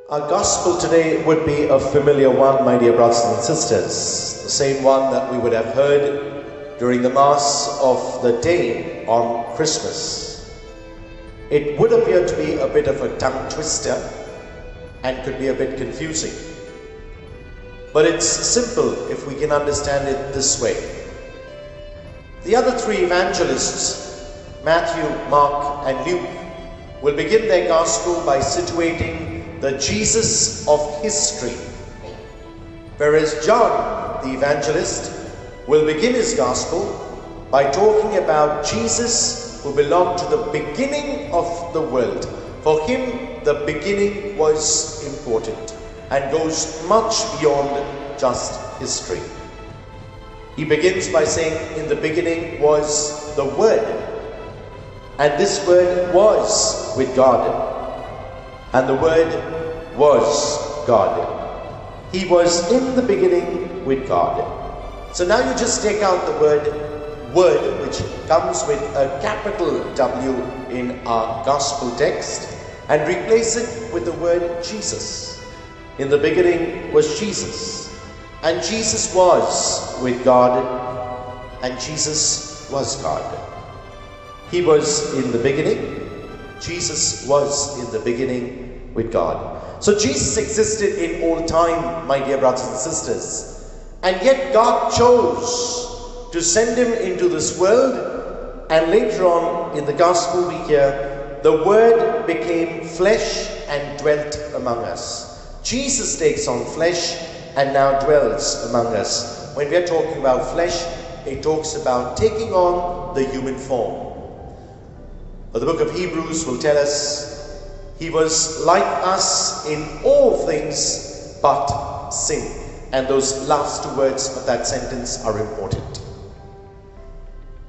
Our gospel today would be a familiar one, my dear brothers and sisters, the same one that we would have heard during the Mass of the day on Christmas. It would appear to be a bit of a tongue twister and could be a bit confusing. But it's simple if we can understand it this way. The other three evangelists, Matthew, Mark, and Luke, will begin their gospel by situating the Jesus of history, whereas John, the evangelist, will begin his gospel by talking about Jesus who belonged to the beginning of the world. For him, the beginning was important and goes much beyond just history. He begins by saying, in the beginning was the Word, and this Word was with God, and the Word was God. He was in the beginning with God. So now you just take out the word Word, which comes with a capital W in our gospel text, and replace it with the word Jesus. In the beginning was Jesus, and Jesus was with God, and Jesus was God. He was in the beginning, Jesus was in the beginning with God. So Jesus existed in all time, my dear brothers and sisters, and yet God chose to send him into this world, and later on in the gospel we hear, the Word became flesh and dwelt among us. Jesus takes on flesh and now dwells among us. When we are talking about flesh, it talks about taking on the human form. But the book of Hebrews will tell us he was like us in all things but sin. And those last two words of that sentence are important.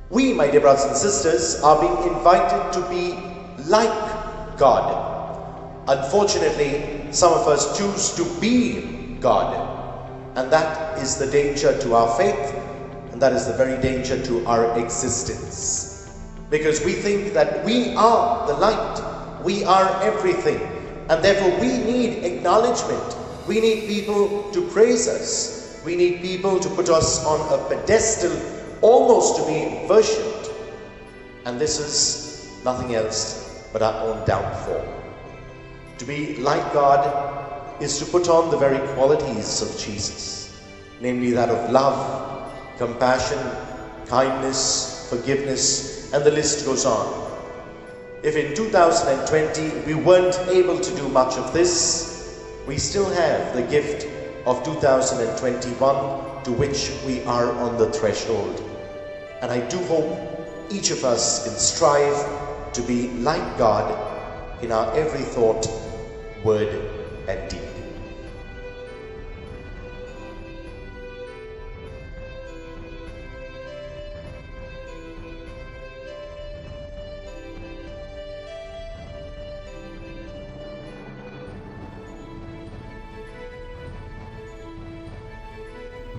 We, my dear brothers and sisters, are being invited to be like God. Unfortunately, some of us choose to be God. And that is the danger to our faith, and that is the very danger to our existence. Because we think that we are the light. We are everything, and therefore we need acknowledgement. We need people to praise us. We need people to put us on a pedestal, almost to be worshipped. And this is nothing else but our own downfall. To be like God is to put on the very qualities of Jesus, namely that of love, compassion, kindness, forgiveness, and the list goes on. If in 2020 we weren't able to do much of this, we still have the gift of 2021 to which we are on the threshold. And I do hope each of us can strive to be like God in our every thought, word, and deed.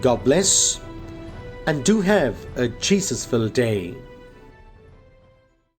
God bless, and do have a Jesus-filled day.